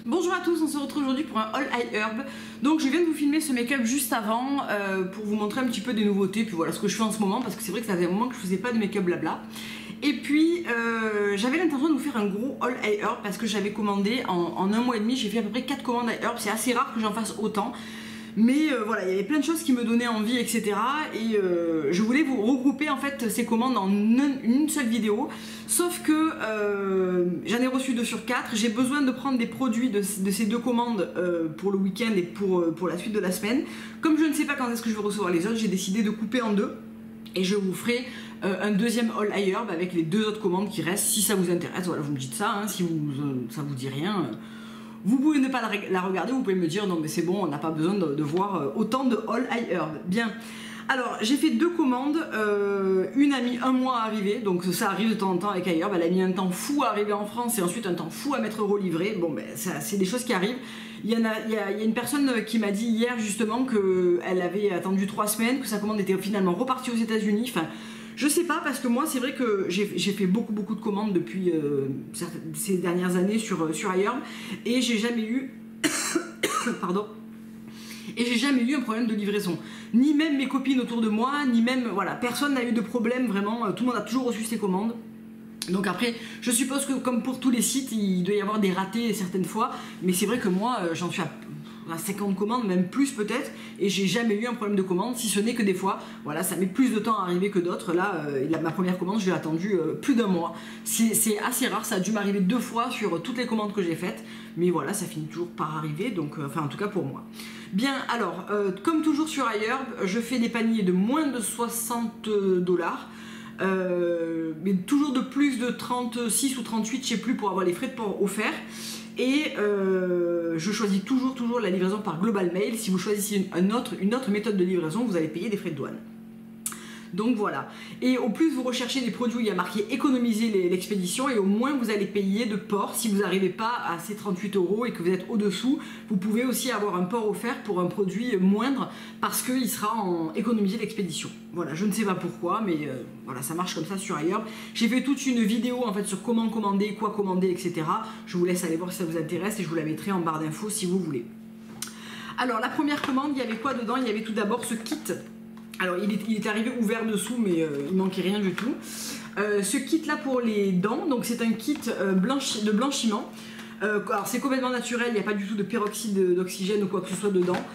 Bonjour à tous, on se retrouve aujourd'hui pour un haul Eye Herb. Donc je viens de vous filmer ce make-up juste avant pour vous montrer un petit peu des nouveautés, puis voilà ce que je fais en ce moment, parce que c'est vrai que ça faisait un moment que je faisais pas de make-up blabla. Et puis j'avais l'intention de vous faire un gros haul Eye Herb parce que j'avais commandé en un mois et demi, j'ai fait à peu près 4 commandes Eye Herb, c'est assez rare que j'en fasse autant. Mais voilà, il y avait plein de choses qui me donnaient envie, etc. Et je voulais vous regrouper en fait ces commandes en une seule vidéo. Sauf que j'en ai reçu 2 sur 4. J'ai besoin de prendre des produits de ces 2 commandes pour le week-end et pour la suite de la semaine. Comme je ne sais pas quand est-ce que je vais recevoir les autres, j'ai décidé de couper en 2. Et je vous ferai un deuxième haul Eye Herb avec les 2 autres commandes qui restent. Si ça vous intéresse, voilà, vous me dites ça. Hein, si ça vous dit rien... vous pouvez ne pas la regarder, vous pouvez me dire non mais c'est bon, on n'a pas besoin de voir autant de haul Eye Herb. Bien, alors j'ai fait 2 commandes, une a mis 1 mois à arriver, donc ça arrive de temps en temps avec Eye Herb, elle a mis un temps fou à arriver en France et ensuite un temps fou à mettre relivré, bon ben c'est des choses qui arrivent. Il y a une personne qui m'a dit hier justement qu'elle avait attendu 3 semaines, que sa commande était finalement repartie aux États-Unis, enfin... Je sais pas parce que moi c'est vrai que j'ai fait beaucoup de commandes depuis ces dernières années sur Eye Herb et j'ai jamais eu pardon, et j'ai jamais eu un problème de livraison, ni même mes copines autour de moi, ni même voilà, personne n'a eu de problème vraiment, tout le monde a toujours reçu ses commandes. Donc après, je suppose que comme pour tous les sites, il doit y avoir des ratés certaines fois, mais c'est vrai que moi j'en suis à 50 commandes, même plus peut-être, et j'ai jamais eu un problème de commande, si ce n'est que des fois, voilà, ça met plus de temps à arriver que d'autres. Là, ma première commande, je l'ai attendue plus d'1 mois. C'est assez rare, ça a dû m'arriver 2 fois sur toutes les commandes que j'ai faites, mais voilà, ça finit toujours par arriver, donc, enfin en tout cas pour moi. Bien, alors, comme toujours sur Eye Herb, je fais des paniers de moins de 60 $, mais toujours de plus de 36 ou 38, je sais plus, pour avoir les frais de port offerts. Et je choisis toujours la livraison par Global Mail. Si vous choisissez une autre méthode de livraison, vous allez payer des frais de douane. Donc voilà. Et au plus vous recherchez des produits où il y a marqué économiser l'expédition, et au moins vous allez payer de port. Si vous n'arrivez pas à ces 38 € et que vous êtes au-dessous, vous pouvez aussi avoir un port offert pour un produit moindre parce qu'il sera en économiser l'expédition. Voilà, je ne sais pas pourquoi, mais voilà, ça marche comme ça sur Eye Herb. J'ai fait toute une vidéo en fait sur comment commander, quoi commander, etc. Je vous laisse aller voir si ça vous intéresse et je vous la mettrai en barre d'infos si vous voulez. Alors la première commande, il y avait quoi dedans? Il y avait tout d'abord ce kit. Alors il est arrivé ouvert dessous, mais il manquait rien du tout. Ce kit là pour les dents, donc c'est un kit de blanchiment. Alors c'est complètement naturel, il n'y a pas du tout de peroxyde d'oxygène ou quoi que ce soit dedans.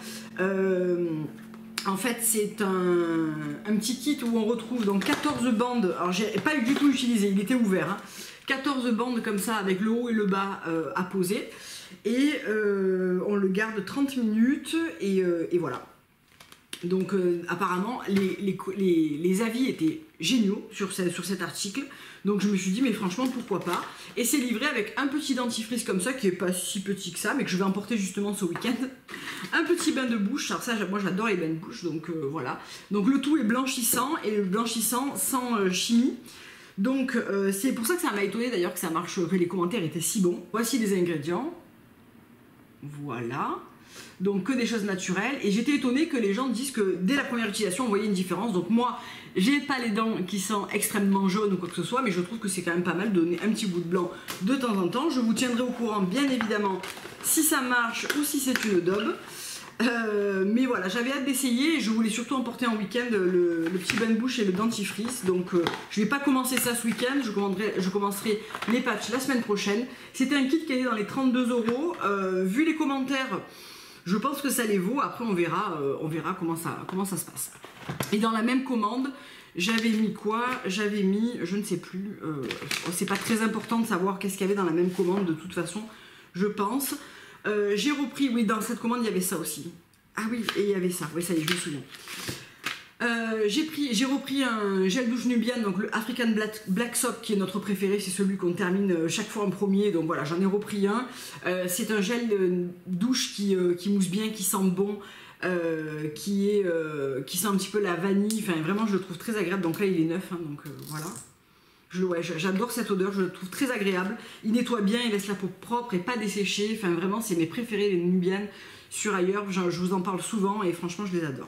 En fait c'est un petit kit où on retrouve donc 14 bandes, alors j'ai pas du tout utilisé, il était ouvert, hein. 14 bandes comme ça avec le haut et le bas à poser. Et on le garde 30 minutes et voilà. Donc apparemment les avis étaient géniaux sur cet article, donc je me suis dit mais franchement pourquoi pas. Et c'est livré avec un petit dentifrice comme ça qui est pas si petit que ça, mais que je vais emporter justement ce week-end. Un petit bain de bouche, alors ça moi j'adore les bains de bouche, donc voilà. Donc le tout est blanchissant, et le blanchissant sans chimie. Donc c'est pour ça que ça m'a étonné d'ailleurs que ça marche, que les commentaires étaient si bons. Voici les ingrédients, voilà. Donc que des choses naturelles, et j'étais étonnée que les gens disent que dès la première utilisation on voyait une différence. Donc moi j'ai pas les dents qui sont extrêmement jaunes ou quoi que ce soit, mais je trouve que c'est quand même pas mal de donner un petit bout de blanc de temps en temps. Je vous tiendrai au courant bien évidemment si ça marche ou si c'est une daube. Mais voilà, j'avais hâte d'essayer et je voulais surtout emporter en week-end le petit bain de bouche et le dentifrice. Donc je vais pas commencer ça ce week-end, je commencerai les patchs la semaine prochaine. C'était un kit qui était dans les 32 €. Vu les commentaires, je pense que ça les vaut. Après on verra comment ça se passe. Et dans la même commande, j'avais mis quoi? J'avais mis, je ne sais plus, c'est pas très important de savoir qu'est-ce qu'il y avait dans la même commande de toute façon, je pense. J'ai repris, oui, dans cette commande il y avait ça aussi. Ah oui, et il y avait ça, oui ça y est, je me souviens. J'ai repris un gel douche Nubian, donc le African Black Soap qui est notre préféré, c'est celui qu'on termine chaque fois en premier, donc voilà, j'en ai repris un. C'est un gel douche qui mousse bien, qui sent bon, qui sent un petit peu la vanille, enfin vraiment je le trouve très agréable, donc là il est neuf, hein, donc voilà. Ouais, j'adore cette odeur, je le trouve très agréable, il nettoie bien, il laisse la peau propre et pas desséchée, enfin vraiment c'est mes préférés les Nubian sur Eye Herb, je vous en parle souvent et franchement je les adore.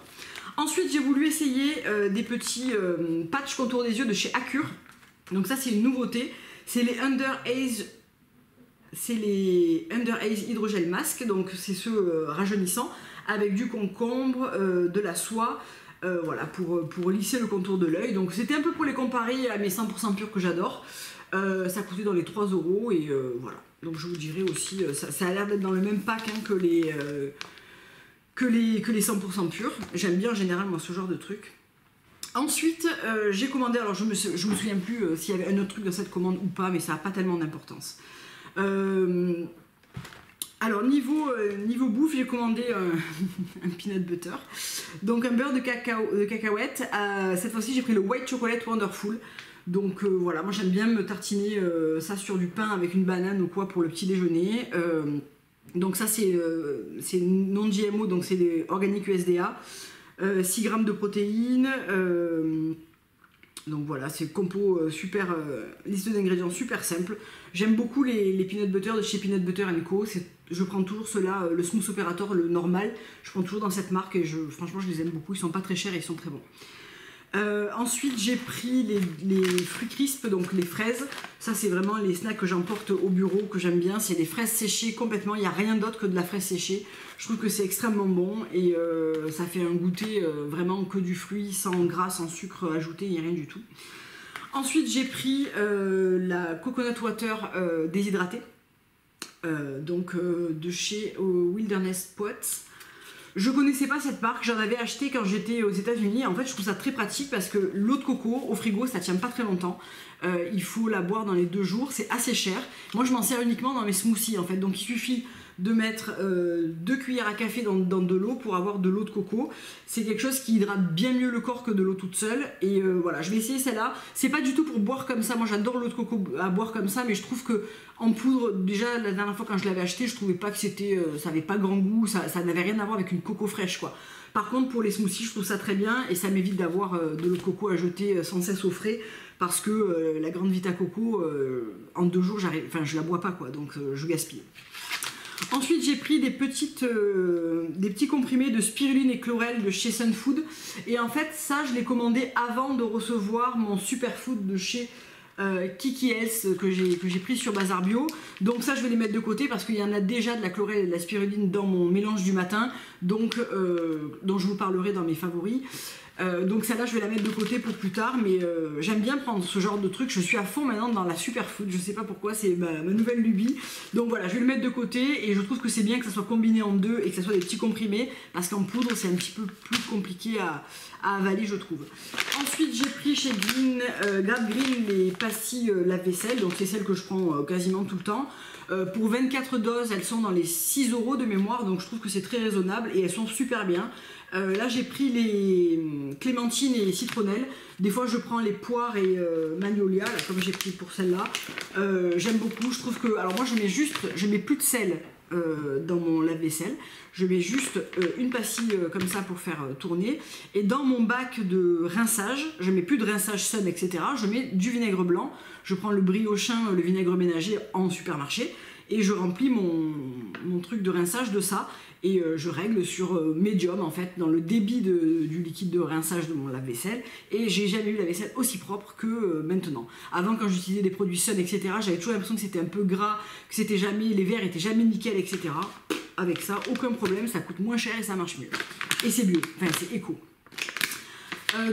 Ensuite j'ai voulu essayer des petits patchs contour des yeux de chez Accure, donc ça c'est une nouveauté, c'est les Under Eyes c'est les Under Eyes Hydrogel Mask, donc c'est ceux rajeunissants, avec du concombre, de la soie, voilà, pour lisser le contour de l'œil. Donc c'était un peu pour les comparer à mes 100% purs que j'adore. Ça coûtait dans les 3 € et voilà. Donc je vous dirai aussi, ça a l'air d'être dans le même pack hein, que les 100% purs. J'aime bien en général moi ce genre de truc. Ensuite j'ai commandé, alors je me souviens plus s'il y avait un autre truc dans cette commande ou pas, mais ça n'a pas tellement d'importance. Alors niveau bouffe, j'ai commandé un peanut butter, donc un beurre de cacahuète. Cette fois-ci j'ai pris le White Chocolate Wonderful. Donc voilà, moi j'aime bien me tartiner ça sur du pain avec une banane ou quoi pour le petit déjeuner. Donc ça c'est non GMO, donc c'est des organiques USDA, 6 grammes de protéines. Donc voilà, c'est compo super, liste d'ingrédients super simple. J'aime beaucoup les peanut butter de chez Peanut Butter & Co. Je prends toujours ceux-là, le Smooth Operator, le normal. Je prends toujours dans cette marque et franchement je les aime beaucoup. Ils sont pas très chers et ils sont très bons. Ensuite j'ai pris les fruits crisp, donc les fraises. Ça c'est vraiment les snacks que j'emporte au bureau, que j'aime bien. C'est des fraises séchées complètement, il n'y a rien d'autre que de la fraise séchée. Je trouve que c'est extrêmement bon et ça fait un goûter vraiment que du fruit, sans gras, sans sucre ajouté, il n'y a rien du tout. Ensuite j'ai pris la coconut water déshydratée, donc de chez Wilderness Poets. Je connaissais pas cette marque, j'en avais acheté quand j'étais aux États-Unis. En fait, je trouve ça très pratique parce que l'eau de coco au frigo, ça tient pas très longtemps. Il faut la boire dans les 2 jours, c'est assez cher. Moi, je m'en sers uniquement dans mes smoothies en fait. Donc, il suffit de mettre 2 cuillères à café dans de l'eau pour avoir de l'eau de coco. C'est quelque chose qui hydrate bien mieux le corps que de l'eau toute seule. Et voilà, je vais essayer celle-là. C'est pas du tout pour boire comme ça. Moi, j'adore l'eau de coco à boire comme ça, mais je trouve que en poudre, déjà la dernière fois quand je l'avais acheté, je trouvais pas que c'était, ça avait pas grand goût, ça n'avait rien à voir avec une coco fraîche quoi. Par contre pour les smoothies, je trouve ça très bien et ça m'évite d'avoir de l'eau de coco à jeter sans cesse au frais parce que la grande Vita Coco, en 2 jours, je la bois pas quoi, donc je gaspille. Ensuite j'ai pris des petits comprimés de spiruline et chlorelle de chez Sun Food et en fait ça je l'ai commandé avant de recevoir mon superfood de chez Kiki Health que j'ai pris sur Bazar Bio. Donc ça je vais les mettre de côté parce qu'il y en a déjà de la chlorelle et de la spiruline dans mon mélange du matin, donc dont je vous parlerai dans mes favoris. Donc celle-là je vais la mettre de côté pour plus tard, mais j'aime bien prendre ce genre de truc. Je suis à fond maintenant dans la superfood, je sais pas pourquoi, c'est ma nouvelle lubie. Donc voilà, je vais le mettre de côté et je trouve que c'est bien que ça soit combiné en deux et que ça soit des petits comprimés parce qu'en poudre c'est un petit peu plus compliqué à avaler je trouve. Ensuite j'ai pris chez Grab Green les pastilles lave-vaisselle, donc c'est celles que je prends quasiment tout le temps. Pour 24 doses, elles sont dans les 6 € de mémoire, donc je trouve que c'est très raisonnable et elles sont super bien. Là j'ai pris les clémentines et les citronnelles. Des fois je prends les poires et magnolia, là, comme j'ai pris pour celle-là. J'aime beaucoup, je trouve que... Alors moi je mets plus de sel dans mon lave-vaisselle. Je mets juste une pastille comme ça pour faire tourner. Et dans mon bac de rinçage, je mets plus de rinçage Sun, etc. Je mets du vinaigre blanc. Je prends le briochin, le vinaigre ménager en supermarché. Et je remplis mon truc de rinçage de ça. Et je règle sur médium en fait dans le débit du liquide de rinçage de mon lave-vaisselle et j'ai jamais eu la vaisselle aussi propre que maintenant. Avant quand j'utilisais des produits Sun etc, j'avais toujours l'impression que c'était un peu gras, que les verres étaient jamais nickel etc. Avec ça aucun problème, ça coûte moins cher et ça marche mieux. Et c'est bio, enfin c'est éco.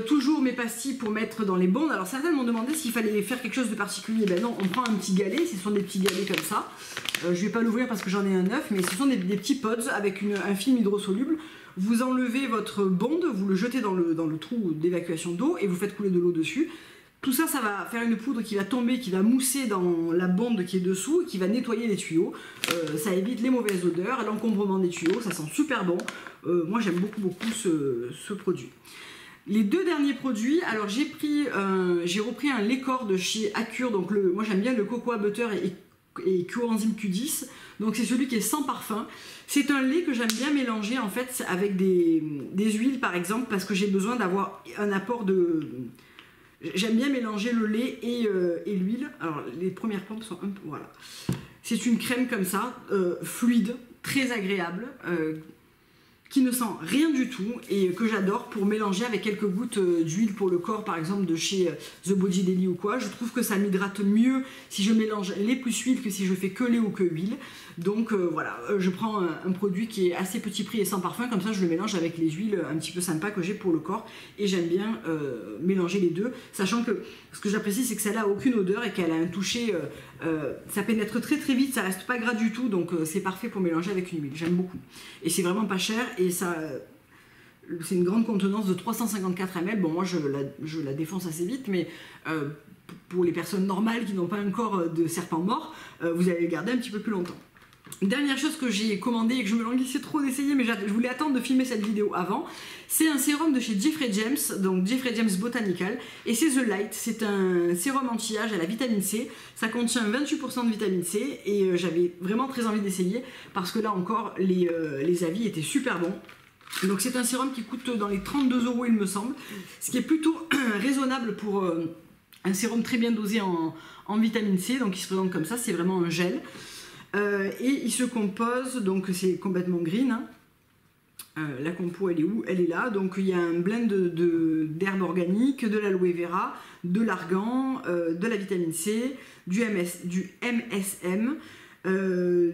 Toujours mes pastilles pour mettre dans les bondes. Alors certains m'ont demandé s'il fallait faire quelque chose de particulier. Ben non, on prend un petit galet, ce sont des petits galets comme ça. Je vais pas l'ouvrir parce que j'en ai un neuf, mais ce sont des petits pods avec un film hydrosoluble. Vous enlevez votre bonde, vous le jetez dans le trou d'évacuation d'eau et vous faites couler de l'eau dessus. Tout ça, ça va faire une poudre qui va tomber, qui va mousser dans la bonde qui est dessous et qui va nettoyer les tuyaux. Ça évite les mauvaises odeurs, l'encombrement des tuyaux, ça sent super bon. Moi j'aime beaucoup ce produit. Les 2 derniers produits, alors j'ai repris un lait corps de chez Acure, donc moi j'aime bien le cocoa butter et coenzyme Q10, donc c'est celui qui est sans parfum. C'est un lait que j'aime bien mélanger en fait avec des huiles par exemple, parce que j'ai besoin d'avoir un apport de... J'aime bien mélanger le lait et l'huile. Alors les premières pompes sont un peu... Voilà. C'est une crème comme ça, fluide, très agréable. qui ne sent rien du tout et que j'adore pour mélanger avec quelques gouttes d'huile pour le corps, par exemple de chez The Body Daily ou quoi. Je trouve que ça m'hydrate mieux si je mélange lait plus huile que si je fais que lait ou que huile. Donc voilà, je prends un produit qui est assez petit prix et sans parfum, comme ça je le mélange avec les huiles un petit peu sympas que j'ai pour le corps et j'aime bien mélanger les deux, sachant que ce que j'apprécie c'est que celle-là a aucune odeur et qu'elle a un toucher, ça pénètre très très vite, ça reste pas gras du tout, donc c'est parfait pour mélanger avec une huile, j'aime beaucoup. Et c'est vraiment pas cher et ça... c'est une grande contenance de 354 ml. Bon, moi je la défonce assez vite, mais pour les personnes normales qui n'ont pas un corps de serpent mort, vous allez le garder un petit peu plus longtemps. Dernière chose que j'ai commandé et que je me languissais trop d'essayer, mais je voulais attendre de filmer cette vidéo avant, c'est un sérum de chez Jeffrey James, donc Jeffrey James Botanical, et c'est The Light. C'est un sérum anti-âge à la vitamine C. Ça contient 28% de vitamine C et j'avais vraiment très envie d'essayer parce que là encore les avis étaient super bons. Donc c'est un sérum qui coûte dans les 32 € il me semble, ce qui est plutôt raisonnable pour un sérum très bien dosé en vitamine C. Donc il se présente comme ça, c'est vraiment un gel. Et il se compose, donc c'est complètement green, hein. La compo elle est où? Elle est là, donc il y a un blend d'herbes organiques, de l'aloe vera, de l'argan, de la vitamine C, du MSM,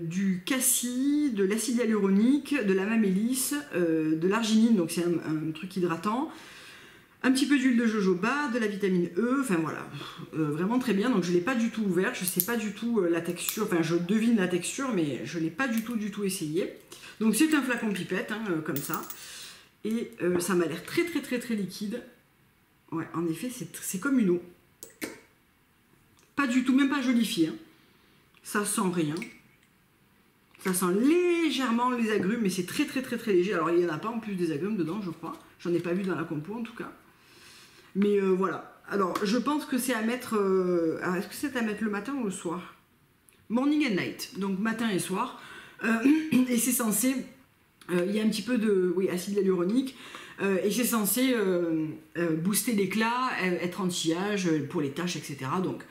du cassis, de l'acide hyaluronique, de la mamélis, de l'arginine, donc c'est un truc hydratant, un petit peu d'huile de jojoba, de la vitamine E, enfin voilà, vraiment très bien. Donc je ne l'ai pas du tout ouvert, je ne sais pas du tout la texture, enfin je devine la texture, mais je ne l'ai pas du tout essayé. Donc c'est un flacon pipette, hein, comme ça, et ça m'a l'air très liquide. Ouais, en effet, c'est comme une eau. Pas du tout, même pas jolifié, hein. Ça sent rien. Ça sent légèrement les agrumes, mais c'est très léger. Alors il n'y en a pas en plus des agrumes dedans, je crois. J'en ai pas vu dans la compo en tout cas. Mais voilà. Alors je pense que c'est à mettre... alors est-ce que c'est à mettre le matin ou le soir? Morning and night, donc matin et soir. Et c'est censé... il y a un petit peu de acide hyaluronique. Et c'est censé booster l'éclat, être anti-âge pour les taches, etc. Donc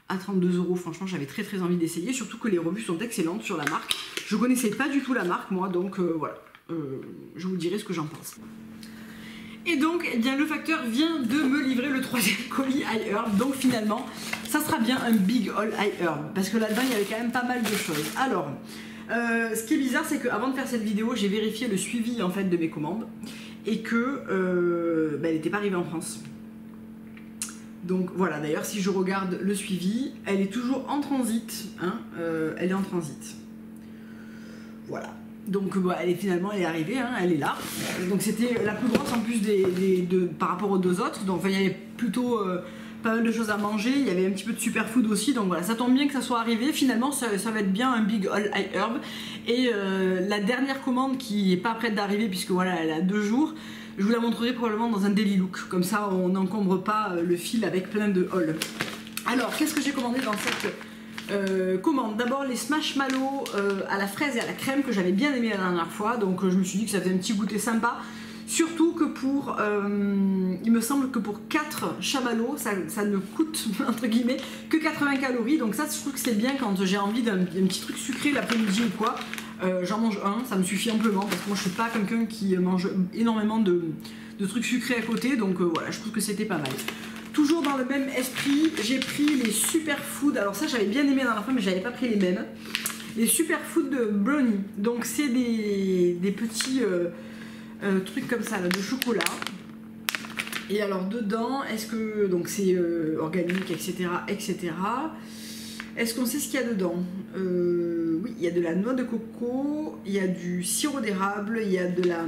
à 32 €, franchement j'avais très envie d'essayer, surtout que les revues sont excellentes sur la marque. Je connaissais pas du tout la marque moi, donc voilà, je vous dirai ce que j'en pense. Et donc eh bien, le facteur vient de me livrer le 3e colis iHerb, donc finalement ça sera bien un big haul iHerb, parce que là-dedans il y avait quand même pas mal de choses. Alors, ce qui est bizarre c'est qu'avant de faire cette vidéo, j'ai vérifié le suivi en fait de mes commandes, et que elle n'était pas arrivée en France. Donc voilà, d'ailleurs si je regarde le suivi, elle est toujours en transit, hein, elle est en transit. Voilà, donc finalement elle est arrivée, hein, elle est là. Donc c'était la plus grosse en plus par rapport aux deux autres, donc il y avait plutôt pas mal de choses à manger, il y avait un petit peu de superfood aussi, donc voilà, ça tombe bien que ça soit arrivé, finalement ça va être bien un big haul iHerb. Et la dernière commande qui n'est pas prête d'arriver, puisque voilà, elle a 2 jours, je vous la montrerai probablement dans un daily look, comme ça on n'encombre pas le fil avec plein de hauls. Alors qu'est-ce que j'ai commandé dans cette commande? D'abord les Smashmallows à la fraise et à la crème que j'avais bien aimé la dernière fois, donc je me suis dit que ça faisait un petit goûter sympa. Surtout que il me semble que pour 4 chamallows, ça ne coûte entre guillemets que 80 calories. Donc ça, je trouve que c'est bien quand j'ai envie d'un petit truc sucré l'après-midi ou quoi. J'en mange un, ça me suffit amplement parce que moi je suis pas quelqu'un qui mange énormément de trucs sucrés à côté. Donc voilà, je trouve que c'était pas mal. Toujours dans le même esprit, j'ai pris les Superfood. Alors ça, j'avais bien aimé dans la fois, mais j'avais pas pris les mêmes. Les Superfood de Brownie. Donc c'est des petits... trucs comme ça là, de chocolat. Et alors dedans, est-ce que donc c'est organique, etc. Est-ce qu'on sait ce qu'il y a dedans? Oui, il y a de la noix de coco, il y a du sirop d'érable, il y a de la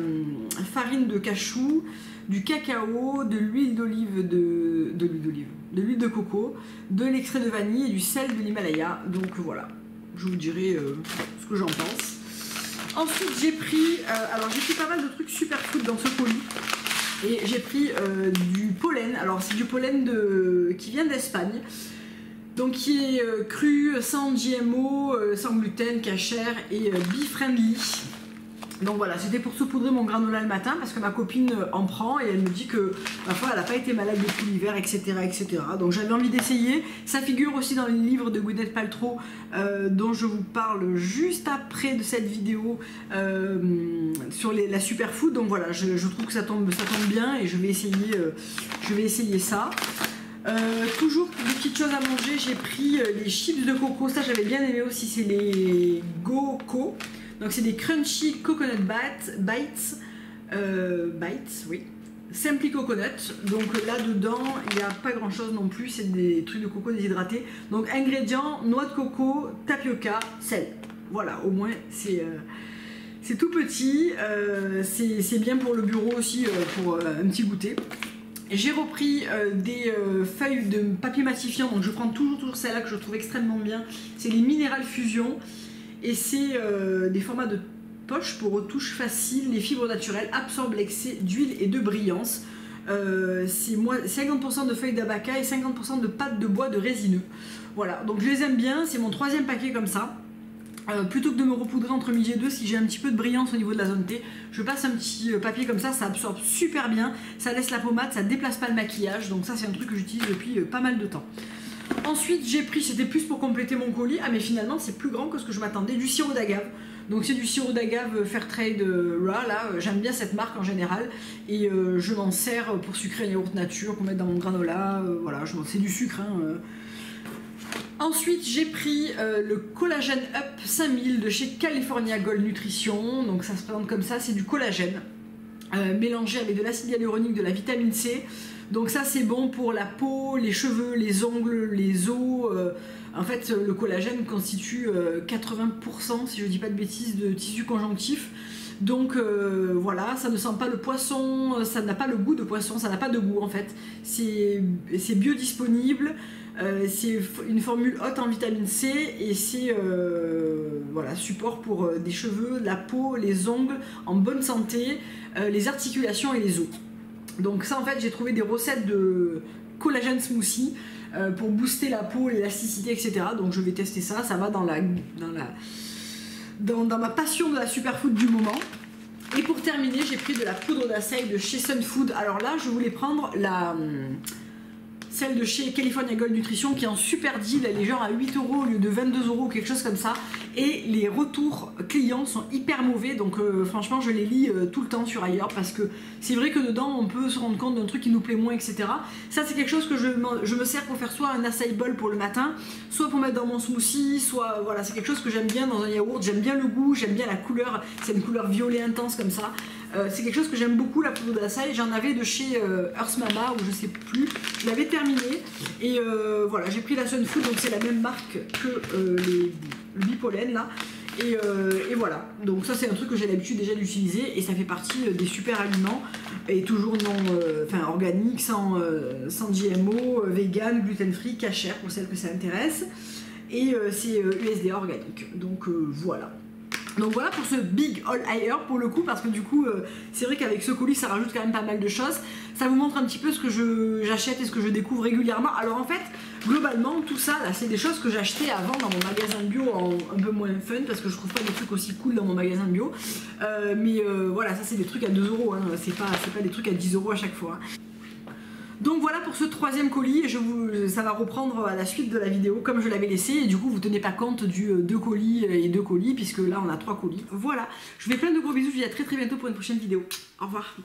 farine de cachou, du cacao, de l'huile d'olive, de l'huile de coco, de l'extrait de vanille et du sel de l'Himalaya. Donc voilà, je vous dirai ce que j'en pense. Ensuite j'ai pris, alors j'ai pris pas mal de trucs superfood dans ce colis. Et j'ai pris du pollen, alors c'est du pollen qui vient d'Espagne. Donc qui est cru, sans GMO, sans gluten, cachère et bee-friendly. Donc voilà, c'était pour saupoudrer mon granola le matin parce que ma copine en prend et elle me dit que ma foi elle n'a pas été malade depuis l'hiver, etc., etc. Donc j'avais envie d'essayer. Ça figure aussi dans le livre de Gwyneth Paltrow dont je vous parle juste après de cette vidéo sur la superfood. Donc voilà, je trouve que ça tombe bien et je vais essayer ça. Toujours des petites choses à manger, j'ai pris les chips de coco, ça j'avais bien aimé aussi, c'est les GoCo. Donc c'est des crunchy coconut bites, oui, Simply Coconut. Donc là-dedans, il n'y a pas grand-chose non plus, c'est des trucs de coco déshydratés. Donc ingrédients, noix de coco, tapioca, sel. Voilà, au moins c'est tout petit, c'est bien pour le bureau aussi, pour un petit goûter. J'ai repris des feuilles de papier matifiant, donc je prends toujours celle-là que je trouve extrêmement bien. C'est les Mineral Fusion. Et c'est des formats de poche pour retouche facile. Les fibres naturelles absorbent l'excès d'huile et de brillance. C'est 50% de feuilles d'abaca et 50% de pâte de bois de résineux. Voilà, donc je les aime bien. C'est mon 3e paquet comme ça. Plutôt que de me repoudrer entre midi et 2, si j'ai un petit peu de brillance au niveau de la zone T, je passe un petit papier comme ça absorbe super bien. Ça laisse la pommade, ça déplace pas le maquillage. Donc ça c'est un truc que j'utilise depuis pas mal de temps. Ensuite j'ai pris, c'était plus pour compléter mon colis, mais finalement c'est plus grand que ce que je m'attendais, du sirop d'agave. Donc c'est du sirop d'agave Fairtrade Raw, là, j'aime bien cette marque en général. Et je m'en sers pour sucrer un yaourt nature, pour mettre dans mon granola, voilà, c'est du sucre. Ensuite j'ai pris le Collagène Up 5000 de chez California Gold Nutrition. Donc ça se présente comme ça, c'est du collagène mélangé avec de l'acide hyaluronique, de la vitamine C. Donc ça c'est bon pour la peau, les cheveux, les ongles, les os. En fait le collagène constitue 80%, si je dis pas de bêtises, de tissu conjonctif. Donc voilà, ça ne sent pas le poisson, ça n'a pas le goût de poisson, ça n'a pas de goût en fait. C'est biodisponible, c'est une formule haute en vitamine C et c'est voilà, support pour des cheveux, la peau, les ongles en bonne santé, les articulations et les os. Donc ça en fait j'ai trouvé des recettes de collagène smoothie pour booster la peau, l'élasticité, etc. Donc je vais tester ça, ça va dans ma passion de la superfood du moment. Et pour terminer j'ai pris de la poudre d'aceï de chez Sunfood. Alors là je voulais prendre celle de chez California Gold Nutrition qui est en super deal, elle est genre à 8 € au lieu de 22 € ou quelque chose comme ça. Et les retours clients sont hyper mauvais, donc franchement je les lis tout le temps sur ailleurs parce que c'est vrai que dedans on peut se rendre compte d'un truc qui nous plaît moins, etc. Ça c'est quelque chose que je me sers pour faire soit un acai bowl pour le matin, soit pour mettre dans mon smoothie, soit voilà, c'est quelque chose que j'aime bien dans un yaourt, j'aime bien le goût, j'aime bien la couleur, c'est une couleur violet intense comme ça. C'est quelque chose que j'aime beaucoup, la poudre d'aceï. J'en avais de chez Earth Mama ou je sais plus, je l'avais terminé et voilà, j'ai pris la Sunfood, donc c'est la même marque que le Bipollen là. Et voilà, donc ça c'est un truc que j'ai l'habitude déjà d'utiliser et ça fait partie des super aliments et toujours organique, sans GMO, vegan, gluten free, cachère pour celles que ça intéresse et c'est USDA organique, donc voilà. Donc voilà pour ce big haul ailleurs pour le coup, parce que du coup c'est vrai qu'avec ce colis ça rajoute quand même pas mal de choses. Ça vous montre un petit peu ce que j'achète et ce que je découvre régulièrement. Alors en fait globalement tout ça là c'est des choses que j'achetais avant dans mon magasin bio un peu moins fun parce que je trouve pas des trucs aussi cool dans mon magasin bio. Voilà, ça c'est des trucs à 2 €, hein. C'est pas des trucs à 10 € à chaque fois. Donc voilà pour ce 3e colis, ça va reprendre à la suite de la vidéo comme je l'avais laissé et du coup vous tenez pas compte du 2 colis et 2 colis puisque là on a 3 colis. Voilà, je vous fais plein de gros bisous, je vous dis à très bientôt pour une prochaine vidéo. Au revoir.